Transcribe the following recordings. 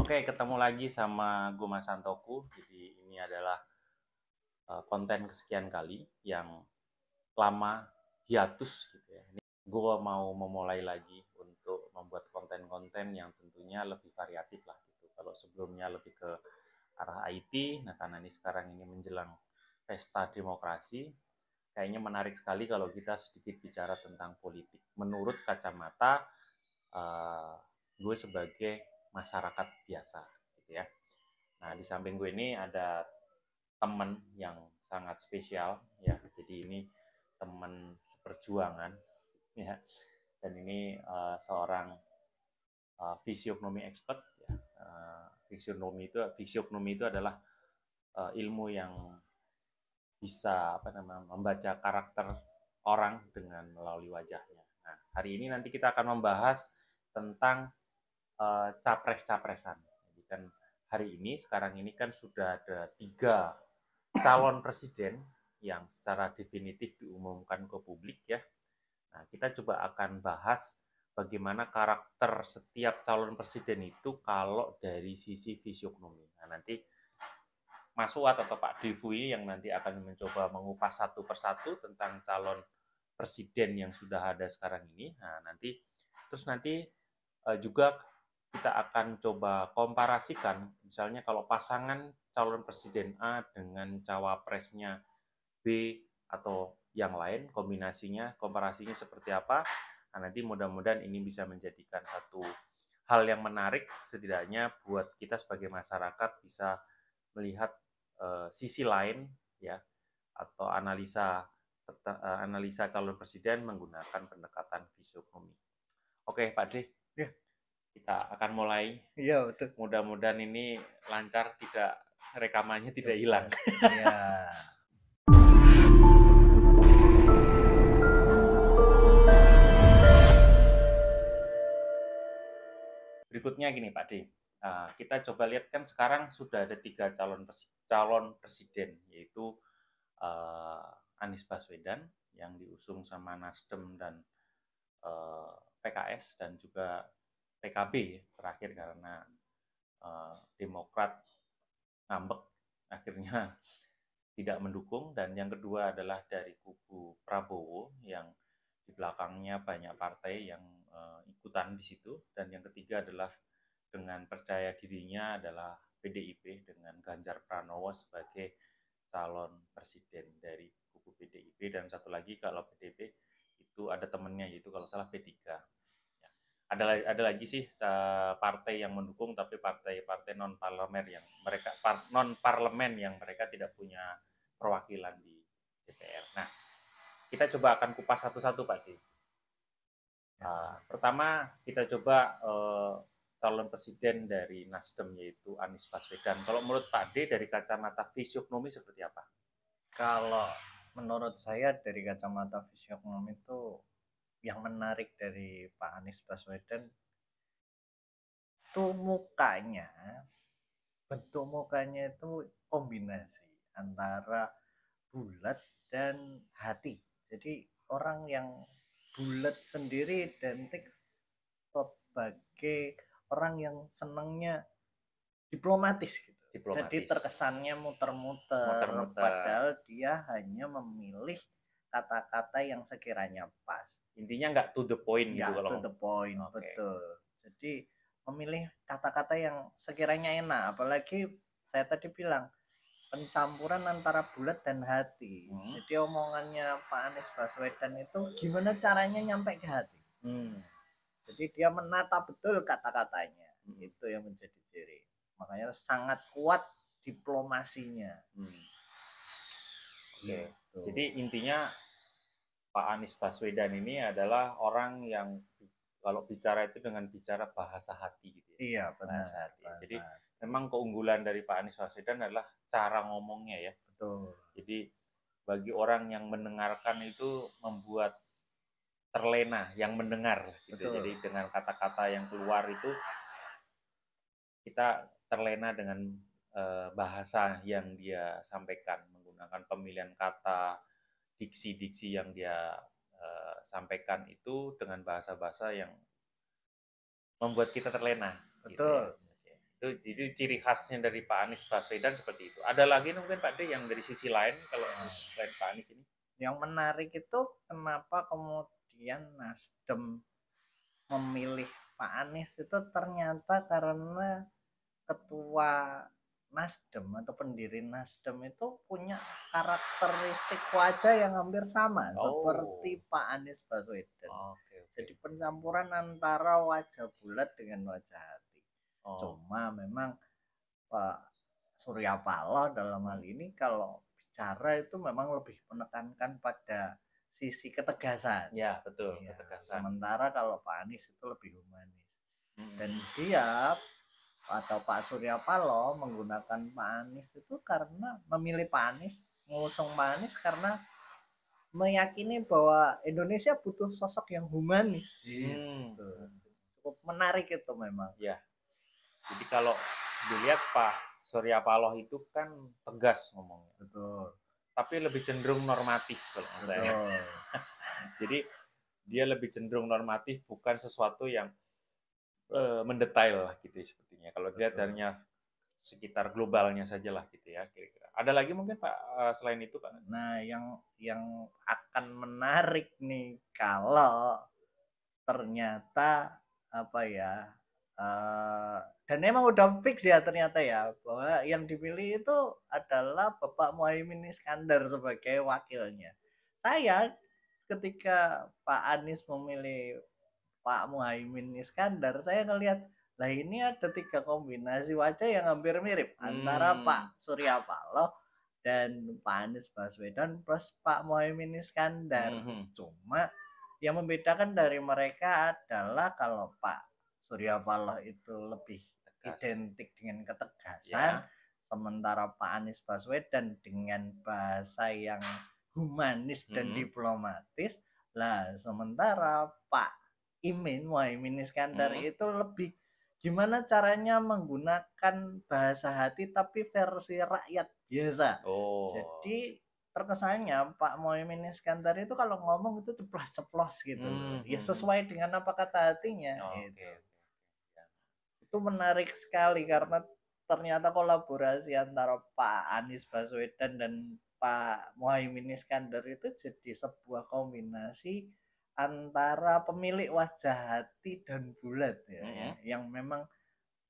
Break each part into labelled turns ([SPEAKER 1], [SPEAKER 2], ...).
[SPEAKER 1] Oke, ketemu lagi sama gue Mas Santoku. Jadi ini adalah konten kesekian kali yang lama hiatus gitu ya. Ini gue mau memulai lagi untuk membuat konten-konten yang tentunya lebih variatif lah gitu. Kalau sebelumnya lebih ke arah IT, nah karena ini sekarang ini menjelang pesta demokrasi, kayaknya menarik sekali kalau kita sedikit bicara tentang politik. Menurut kacamata gue sebagai masyarakat biasa gitu ya. Nah, di samping gue ini ada teman yang sangat spesial ya. Jadi ini teman seperjuangan ya. Dan ini seorang fisiognomi expert ya. Fisiognomi itu adalah ilmu yang bisa membaca karakter orang dengan melalui wajahnya. Nah, hari ini nanti kita akan membahas tentang capres-capresan. Jadi kan hari ini sekarang ini kan sudah ada 3 calon presiden yang secara definitif diumumkan ke publik ya. Nah, kita coba akan bahas bagaimana karakter setiap calon presiden itu kalau dari sisi fisiognomi. Nah, nanti Mas Uat atau Pak Devui yang nanti akan mencoba mengupas satu persatu tentang calon presiden yang sudah ada sekarang ini. Nah, nanti juga kita akan coba komparasikan, misalnya kalau pasangan calon presiden A dengan cawapresnya B atau yang lain, komparasinya seperti apa. Nah, nanti mudah-mudahan ini bisa menjadikan satu hal yang menarik, setidaknya buat kita sebagai masyarakat bisa melihat sisi lain ya, atau analisa calon presiden menggunakan pendekatan fisiognomi. Oke, Pak D.
[SPEAKER 2] Ya.
[SPEAKER 1] Kita akan mulai.
[SPEAKER 2] Iya, betul.
[SPEAKER 1] Mudah-mudahan ini lancar, rekamannya tidak hilang.
[SPEAKER 2] Iya.
[SPEAKER 1] Berikutnya gini Pak D, kita coba lihat kan sekarang sudah ada 3 calon presiden, yaitu Anies Baswedan yang diusung sama Nasdem dan PKS dan juga PKB terakhir karena Demokrat ngambek akhirnya tidak mendukung. Dan yang kedua adalah dari kubu Prabowo yang di belakangnya banyak partai yang ikutan di situ. Dan yang ketiga adalah dengan percaya dirinya adalah PDIP dengan Ganjar Pranowo sebagai calon presiden dari kubu PDIP. Dan satu lagi kalau PDIP itu ada temennya, yaitu kalau salah P3. Ya. Ada lagi sih partai yang mendukung, tapi partai non parlemen yang mereka tidak punya perwakilan di DPR. Nah, kita coba akan kupas satu-satu Pak D. Pertama kita coba calon presiden dari Nasdem, yaitu Anies Baswedan. Kalau menurut Pak D dari kacamata fisiognomi seperti apa?
[SPEAKER 2] Kalau menurut saya dari kacamata fisiognomi itu yang menarik dari Pak Anies Baswedan itu bentuk mukanya itu kombinasi antara bulat dan hati. Jadi orang yang bulat sendiri identik sebagai orang yang senangnya diplomatis gitu. Jadi terkesannya muter-muter, padahal dia hanya memilih kata-kata yang sekiranya pas.
[SPEAKER 1] Intinya nggak to the point gitu
[SPEAKER 2] kalau to the point, betul. Jadi memilih kata-kata yang sekiranya enak, apalagi saya tadi bilang pencampuran antara bulat dan hati. Jadi omongannya Pak Anies Baswedan itu gimana caranya nyampe ke hati. Jadi dia menata betul kata-katanya. Itu yang menjadi ciri. Makanya sangat kuat diplomasinya.
[SPEAKER 1] Oke. Jadi intinya Pak Anies Baswedan ini adalah orang yang kalau bicara itu dengan bicara bahasa hati gitu ya.
[SPEAKER 2] Iya, benar.
[SPEAKER 1] Bahasa hati. Jadi memang keunggulan dari Pak Anies Baswedan adalah cara ngomongnya ya.
[SPEAKER 2] Betul.
[SPEAKER 1] Jadi bagi orang yang mendengarkan itu membuat terlena yang mendengar gitu. Betul. Jadi dengan kata-kata yang keluar itu kita terlena dengan bahasa yang dia sampaikan, menggunakan pemilihan kata, diksi-diksi yang dia sampaikan itu dengan bahasa-bahasa yang membuat kita terlena.
[SPEAKER 2] Betul.
[SPEAKER 1] Gitu ya. Itu ciri khasnya dari Pak Anies Baswedan seperti itu. Ada lagi mungkin Pak D yang dari sisi lain kalau selain Pak Anies ini?
[SPEAKER 2] Yang menarik itu kenapa kemudian Nasdem memilih Pak Anies itu ternyata karena ketua Nasdem atau pendiri Nasdem itu punya karakteristik wajah yang hampir sama seperti Pak Anies Baswedan. Jadi pencampuran antara wajah bulat dengan wajah hati. Cuma memang Pak Surya Paloh dalam hal ini kalau bicara itu memang lebih menekankan pada sisi ketegasan.
[SPEAKER 1] Ya, betul,
[SPEAKER 2] ya,
[SPEAKER 1] ketegasan.
[SPEAKER 2] Sementara kalau Pak Anies itu lebih humanis. Dan dia atau Pak Surya Paloh menggunakan Pak Anies itu karena memilih Pak Anies, mengusung Pak Anies karena meyakini bahwa Indonesia butuh sosok yang humanis. Gitu. Cukup menarik itu memang.
[SPEAKER 1] Ya. Jadi kalau dilihat Pak Surya Paloh itu kan tegas ngomongnya.
[SPEAKER 2] Betul.
[SPEAKER 1] Tapi lebih cenderung normatif kalau saya. Jadi dia lebih cenderung normatif, bukan sesuatu yang mendetail lah gitu sepertinya. Kalau dia hanya sekitar globalnya saja lah gitu ya kira-kira. Ada lagi mungkin Pak selain itu Pak?
[SPEAKER 2] Nah yang akan menarik nih kalau ternyata apa ya dan emang udah fix ya ternyata ya bahwa yang dipilih itu adalah Bapak Muhaimin Iskandar sebagai wakilnya. Saya ketika Pak Anies memilih Pak Muhaimin Iskandar, saya ngelihat lah ini ada 3 kombinasi wajah yang hampir mirip antara Pak Surya Paloh dan Pak Anies Baswedan plus Pak Muhaimin Iskandar. Cuma yang membedakan dari mereka adalah kalau Pak Surya Paloh itu lebih identik dengan ketegasan, sementara Pak Anies Baswedan dengan bahasa yang humanis dan diplomatis. Lah sementara Pak Muhaimin Iskandar itu lebih gimana caranya menggunakan bahasa hati tapi versi rakyat biasa. Jadi terkesannya Pak Muhaimin Iskandar itu kalau ngomong itu ceplos-ceplos gitu. Ya sesuai dengan apa kata hatinya. Gitu. Itu menarik sekali karena ternyata kolaborasi antara Pak Anies Baswedan dan Pak Muhaimin Iskandar itu jadi sebuah kombinasi antara pemilik wajah hati dan bulat ya, yang memang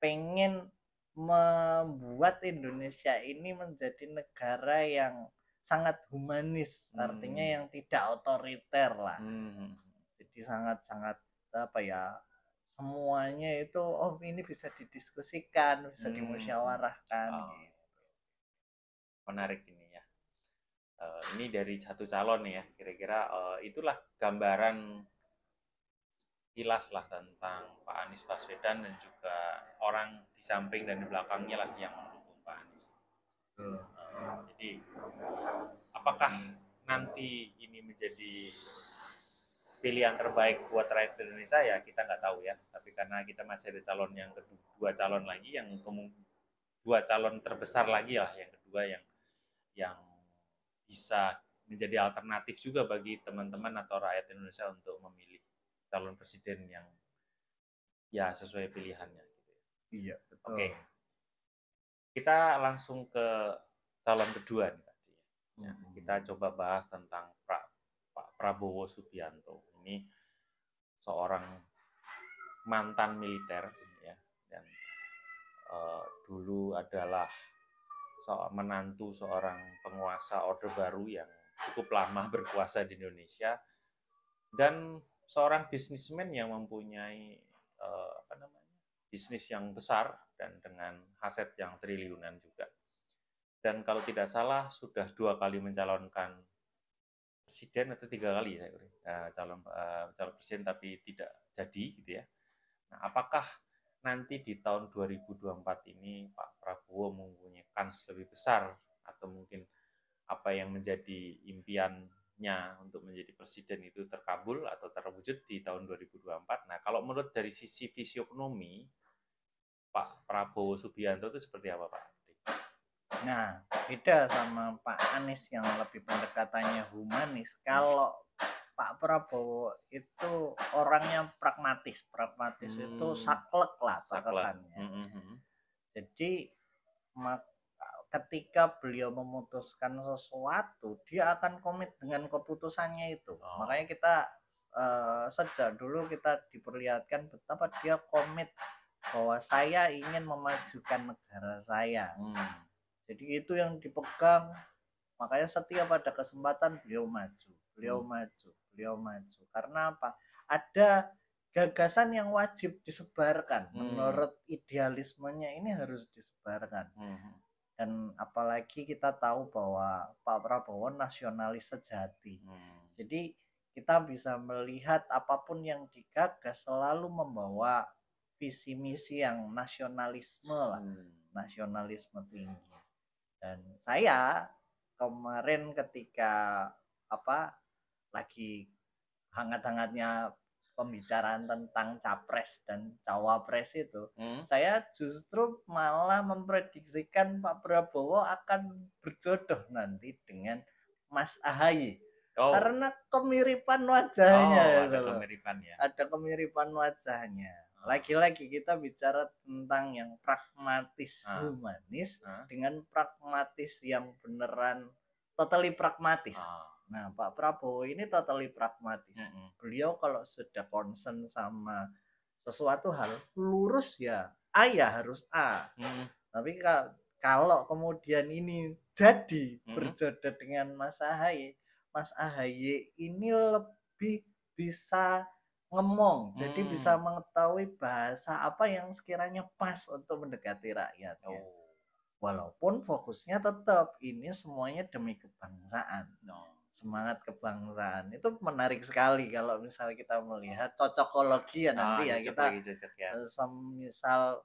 [SPEAKER 2] pengen membuat Indonesia ini menjadi negara yang sangat humanis, artinya yang tidak otoriter lah. Jadi sangat-sangat apa ya, semuanya itu ini bisa didiskusikan, bisa dimusyawarahkan. Gitu.
[SPEAKER 1] Menarik ini ya. Ini dari satu calon ya, kira-kira itulah gambaran kilas lah tentang Pak Anies Baswedan dan juga orang di samping dan di belakangnya lah yang mendukung Pak Anies. Jadi apakah nanti ini menjadi pilihan terbaik buat rakyat Indonesia ya kita nggak tahu ya. Tapi karena kita masih ada calon yang kedua, 2 calon lagi yang 2 calon terbesar lagi lah yang kedua yang bisa menjadi alternatif juga bagi teman-teman atau rakyat Indonesia untuk memilih calon presiden yang ya sesuai pilihannya.
[SPEAKER 2] Iya, betul.
[SPEAKER 1] Oke. Kita langsung ke calon kedua nih tadi. Ya, kita coba bahas tentang Pak Prabowo Subianto. Ini seorang mantan militer ya, dan dulu adalah menantu seorang penguasa Orde Baru yang cukup lama berkuasa di Indonesia, dan seorang bisnismen yang mempunyai bisnis yang besar dan dengan aset yang triliunan juga. Dan kalau tidak salah sudah 2 kali mencalonkan presiden atau 3 kali calon presiden tapi tidak jadi gitu ya. Nah, apakah nanti di tahun 2024 ini Pak Prabowo mempunyai kans lebih besar atau mungkin apa yang menjadi impiannya untuk menjadi presiden itu terkabul atau terwujud di tahun 2024? Nah, kalau menurut dari sisi fisionomi Pak Prabowo Subianto itu seperti apa, Pak?
[SPEAKER 2] Nah, beda sama Pak Anies yang lebih pendekatannya humanis. Kalau Pak Prabowo itu orangnya pragmatis itu saklek lah terkesannya. Jadi ketika beliau memutuskan sesuatu, dia akan komit dengan keputusannya itu. Makanya kita sejak dulu kita diperlihatkan betapa dia komit bahwa saya ingin memajukan negara saya. Jadi itu yang dipegang. Makanya setiap ada kesempatan beliau maju. Karena apa? Ada gagasan yang wajib disebarkan. Menurut idealismenya ini harus disebarkan. Dan apalagi kita tahu bahwa Pak Prabowo nasionalis sejati. Jadi kita bisa melihat apapun yang digagas selalu membawa visi misi yang nasionalisme lah. Nasionalisme tinggi. Dan saya kemarin ketika lagi hangat-hangatnya pembicaraan tentang capres dan cawapres itu, saya justru malah memprediksikan Pak Prabowo akan berjodoh nanti dengan Mas Ahaye. Karena kemiripan wajahnya. Ada kemiripan wajahnya. Lagi-lagi kita bicara tentang yang pragmatis, humanis dengan pragmatis yang beneran totally pragmatis. Nah, Pak Prabowo ini totally pragmatis. Beliau kalau sudah concern sama sesuatu hal lurus ya A ya harus A. Tapi kalau kemudian ini jadi berjodoh dengan Mas Ahaye ini lebih bisa ngomong, jadi bisa mengetahui bahasa apa yang sekiranya pas untuk mendekati rakyatnya. Walaupun fokusnya tetap ini semuanya demi kebangsaan. Semangat kebangsaan itu menarik sekali kalau misalnya kita melihat cocokologi ya nanti ya kita misal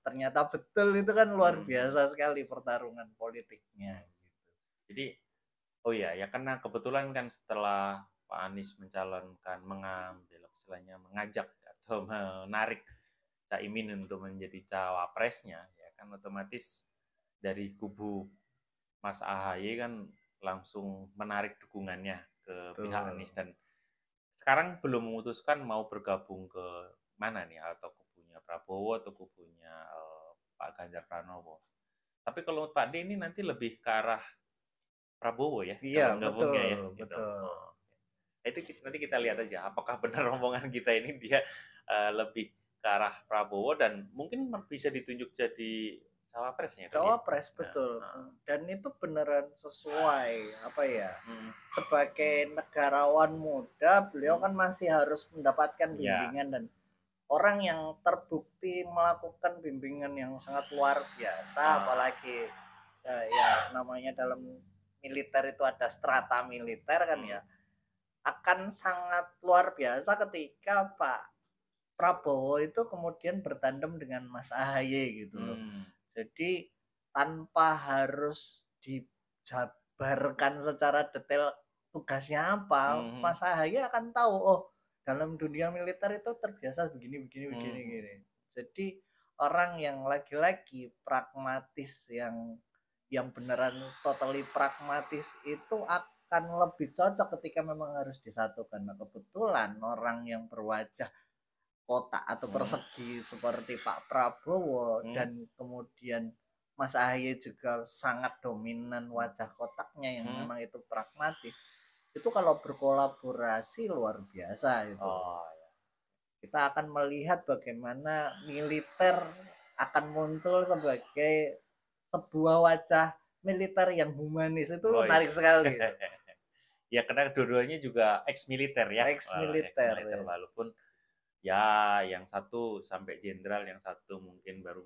[SPEAKER 2] ternyata betul itu kan luar biasa sekali pertarungan politiknya.
[SPEAKER 1] Jadi ya karena kebetulan kan setelah Pak Anies mencalonkan mengajak atau menarik Caimin untuk menjadi cawapresnya, ya kan otomatis dari kubu Mas Ahaye kan langsung menarik dukungannya ke pihak Anies dan sekarang belum memutuskan mau bergabung ke mana nih, atau kubunya Prabowo atau kubunya Pak Ganjar Pranowo. Tapi kalau Pak D ini nanti lebih ke arah Prabowo ya?
[SPEAKER 2] Iya, betul.
[SPEAKER 1] Itu nanti kita lihat aja apakah benar omongan kita ini dia lebih ke arah Prabowo dan mungkin bisa ditunjuk jadi cawapresnya.
[SPEAKER 2] Cawapres betul. Dan itu beneran sesuai sebagai negarawan muda beliau kan masih harus mendapatkan bimbingan dan orang yang terbukti melakukan bimbingan yang sangat luar biasa, apalagi namanya dalam militer itu ada strata militer kan ya, akan sangat luar biasa ketika Pak Prabowo itu kemudian bertandem dengan Mas Ahaye gitu loh. Jadi tanpa harus dijabarkan secara detail tugasnya apa, Mas Ahaye akan tahu dalam dunia militer itu terbiasa begini. Jadi orang yang lagi-lagi pragmatis yang beneran totally pragmatis itu akan lebih cocok ketika memang harus disatukan. Nah, kebetulan orang yang berwajah kotak atau persegi seperti Pak Prabowo dan kemudian Mas Ahaye juga sangat dominan wajah kotaknya yang memang itu pragmatis. Itu kalau berkolaborasi luar biasa itu. Kita akan melihat bagaimana militer akan muncul sebagai sebuah wajah militer yang humanis. Itu menarik sekali.
[SPEAKER 1] Ya karena dua-duanya juga ex-militer ya.
[SPEAKER 2] Ex-militer.
[SPEAKER 1] Walaupun ya yang satu sampai jenderal, yang satu mungkin baru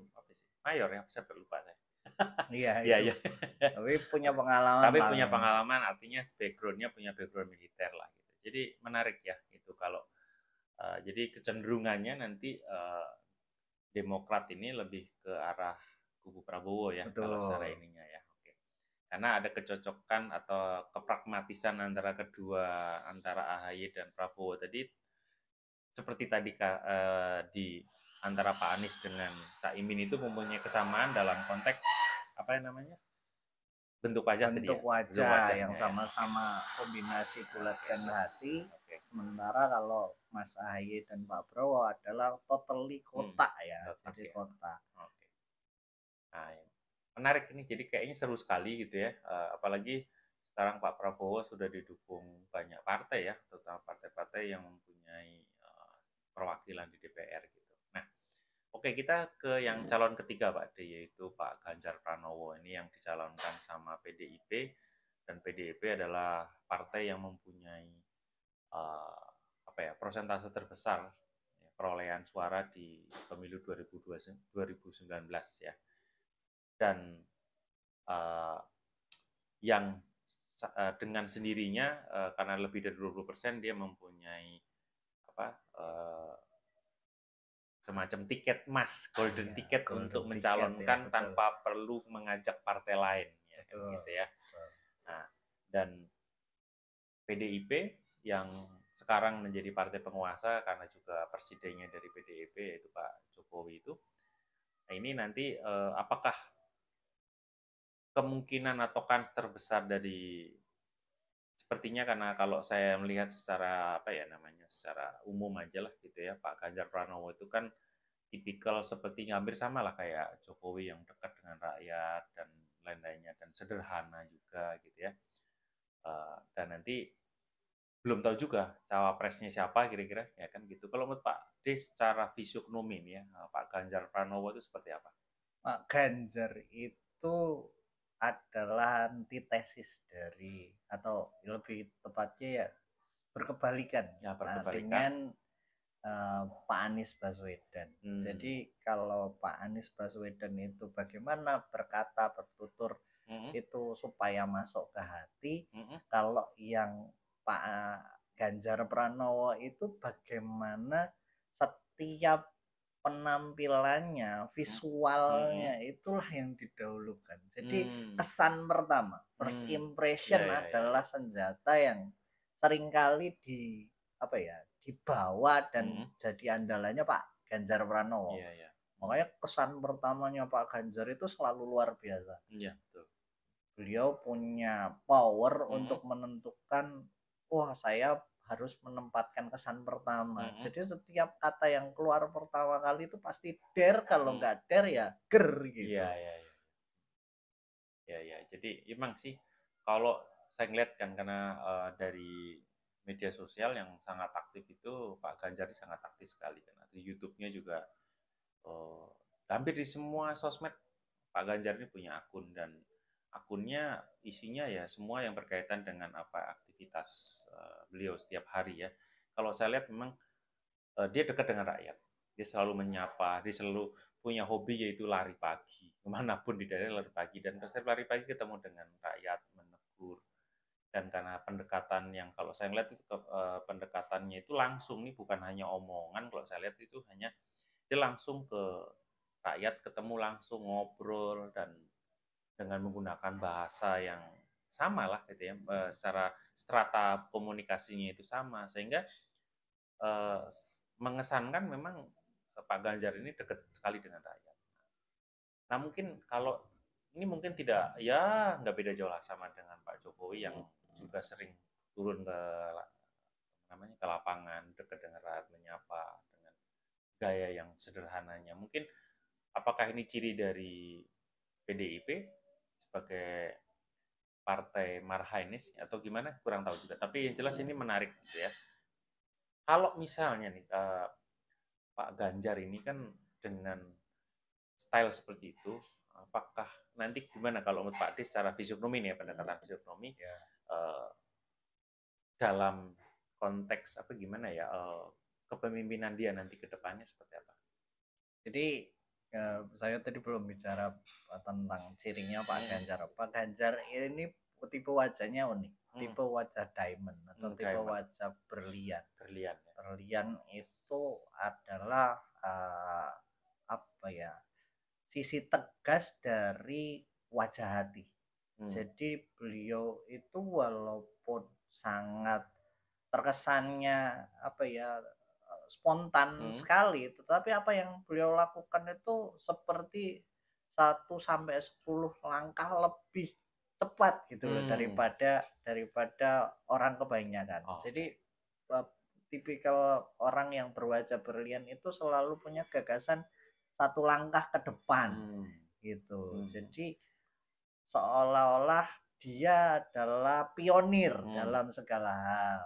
[SPEAKER 1] mayor ya, saya lupa saya.
[SPEAKER 2] Iya. Tapi punya pengalaman.
[SPEAKER 1] Artinya background militer lah gitu. Jadi menarik ya itu kalau jadi kecenderungannya nanti Demokrat ini lebih ke arah kubu Prabowo ya. Betul. Kalau secara ininya ya. Oke. Karena ada kecocokan atau kepragmatisan antara Ahaye dan Prabowo tadi. Seperti tadi di antara Pak Anies dengan Caimin itu mempunyai kesamaan dalam konteks bentuk wajah
[SPEAKER 2] yang sama-sama kombinasi bulat dan hati. Sementara kalau Mas Ahaye dan Pak Prabowo adalah totally kotak jadi kotak.
[SPEAKER 1] menarik ini, jadi kayaknya seru sekali gitu ya. Apalagi sekarang Pak Prabowo sudah didukung banyak partai ya, terutama partai-partai yang mempunyai perwakilan di DPR gitu. Nah, oke, kita ke yang calon ketiga Pak D, yaitu Pak Ganjar Pranowo. Ini yang dicalonkan sama PDIP, dan PDIP adalah partai yang mempunyai uh, apa ya, persentase terbesar ya, perolehan suara di pemilu 2019 ya. Dan uh, yang dengan sendirinya karena lebih dari 20% dia mempunyai apa semacam tiket emas, golden ya, ticket golden untuk mencalonkan ya, tanpa perlu mengajak partai lain ya, gitu ya. Nah, dan PDIP yang sekarang menjadi partai penguasa karena juga presidennya dari PDIP yaitu Pak Jokowi itu. Nah, ini nanti apakah kemungkinan atau kans terbesar dari, sepertinya, karena kalau saya melihat secara apa ya namanya, secara umum aja lah gitu ya, Pak Ganjar Pranowo itu kan tipikal seperti hampir sama lah kayak Jokowi yang dekat dengan rakyat dan lain-lainnya dan sederhana juga gitu ya. Dan nanti belum tahu juga cawapresnya siapa kira-kira ya kan gitu. Kalau menurut Pak D secara fisiognomi ya, Pak Ganjar Pranowo itu seperti apa?
[SPEAKER 2] Pak Ganjar itu adalah antitesis dari, atau lebih tepatnya ya berkebalikan,
[SPEAKER 1] Ya, berkebalikan.
[SPEAKER 2] dengan Pak Anies Baswedan. Jadi kalau Pak Anies Baswedan itu bagaimana berkata, bertutur itu supaya masuk ke hati. Kalau yang Pak Ganjar Pranowo itu bagaimana setiap penampilannya, visualnya itulah yang didahulukan. Jadi kesan pertama, first impression adalah senjata yang seringkali dibawa dan jadi andalannya Pak Ganjar Pranowo. Makanya kesan pertamanya Pak Ganjar itu selalu luar biasa.
[SPEAKER 1] Betul.
[SPEAKER 2] Beliau punya power untuk menentukan, wah saya harus menempatkan kesan pertama. Jadi setiap kata yang keluar pertama kali itu pasti der, kalau nggak der ya ger gitu.
[SPEAKER 1] Ya. Jadi emang sih kalau saya ngeliat kan, karena dari media sosial yang sangat aktif itu Pak Ganjar sangat aktif sekali kan. Di YouTube-nya juga hampir di semua sosmed Pak Ganjar ini punya akun, dan akunnya isinya ya semua yang berkaitan dengan apa aktivitas beliau setiap hari ya. Kalau saya lihat memang dia dekat dengan rakyat. Dia selalu menyapa, dia selalu punya hobi yaitu lari pagi. Kemanapun di daerah lari pagi, dan setiap lari pagi ketemu dengan rakyat, menegur. Dan karena pendekatan yang kalau saya lihat itu pendekatannya itu langsung nih, bukan hanya omongan. Kalau saya lihat itu hanya dia langsung ke rakyat, ketemu langsung, ngobrol, dan dengan menggunakan bahasa yang sama lah gitu ya, secara strata komunikasinya itu sama, sehingga mengesankan memang Pak Ganjar ini dekat sekali dengan rakyat. Nah mungkin kalau ini mungkin tidak, ya nggak beda jauh lah sama dengan Pak Jokowi yang juga sering turun ke ke lapangan, dekat dengan rakyat, menyapa dengan gaya yang sederhananya. Mungkin apakah ini ciri dari PDIP sebagai partai marhainis atau gimana, kurang tahu juga. Tapi yang jelas ini menarik gitu ya. Kalau misalnya nih Pak Ganjar ini kan dengan style seperti itu, apakah nanti gimana kalau menurut Pak Dis secara fisiognomi nih ya, pendekatan fisiognomi dalam konteks apa gimana ya, kepemimpinan dia nanti ke depannya seperti apa?
[SPEAKER 2] Jadi saya tadi belum bicara tentang cirinya Pak Ganjar. Pak Ganjar ini tipe wajahnya unik, tipe wajah diamond atau tipe wajah berlian. Berlian itu adalah sisi tegas dari wajah hati. Jadi beliau itu walaupun sangat terkesannya spontan sekali, tetapi apa yang beliau lakukan itu seperti 1-10 langkah lebih cepat gitu loh daripada orang kebanyakan. Jadi tipikal orang yang berwajah berlian itu selalu punya gagasan 1 langkah ke depan. gitu. Jadi seolah-olah dia adalah pionir dalam segala hal.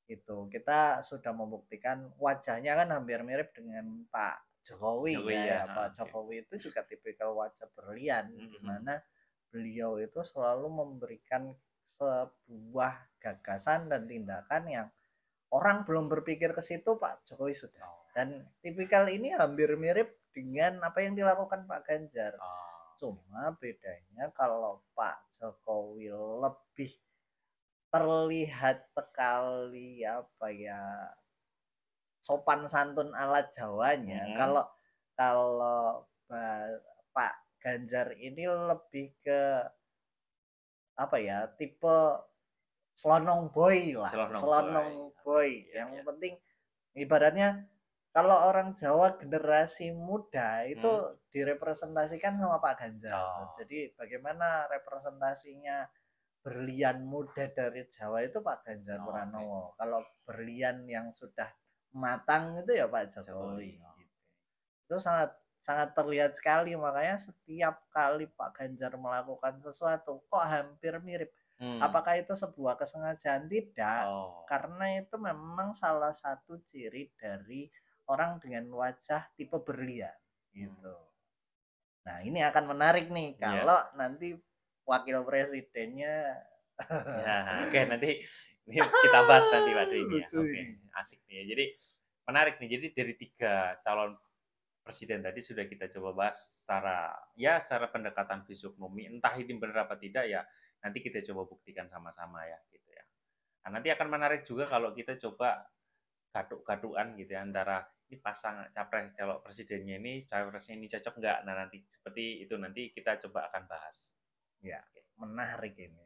[SPEAKER 2] Itu kita sudah membuktikan wajahnya kan hampir mirip dengan Pak Jokowi ya. Pak Jokowi itu juga tipikal wajah berlian, di mana beliau itu selalu memberikan sebuah gagasan dan tindakan yang orang belum berpikir ke situ, Pak Jokowi sudah. Dan tipikal ini hampir mirip dengan apa yang dilakukan Pak Ganjar. Cuma bedanya kalau Pak Jokowi lebih terlihat sekali apa ya, sopan santun ala Jawanya. Kalau Pak Ganjar ini lebih ke apa ya, tipe selonong boy lah, selonong boy. Yang penting ibaratnya kalau orang Jawa generasi muda itu direpresentasikan sama Pak Ganjar. Jadi bagaimana representasinya berlian muda dari Jawa itu Pak Ganjar Pranowo. Kalau berlian yang sudah matang itu ya Pak Jokowi. Itu sangat sangat terlihat sekali, makanya setiap kali Pak Ganjar melakukan sesuatu kok hampir mirip. Apakah itu sebuah kesengajaan? Tidak, karena itu memang salah satu ciri dari orang dengan wajah tipe berlian gitu. Nah, ini akan menarik nih kalau nanti wakil presidennya
[SPEAKER 1] oke, nanti ini kita bahas nanti pada ini ya. Oke, asik nih. Jadi menarik nih. Jadi dari 3 calon presiden tadi sudah kita coba bahas secara pendekatan fisionomi, entah itu benar apa tidak ya nanti kita coba buktikan sama-sama ya gitu ya. Nah, nanti akan menarik juga kalau kita coba gaduk-gadukan gitu ya antara ini pasangan capres calon presidennya ini capresnya ini cocok nggak. Nah, nanti seperti itu nanti kita coba akan bahas.
[SPEAKER 2] Ya, menarik ini.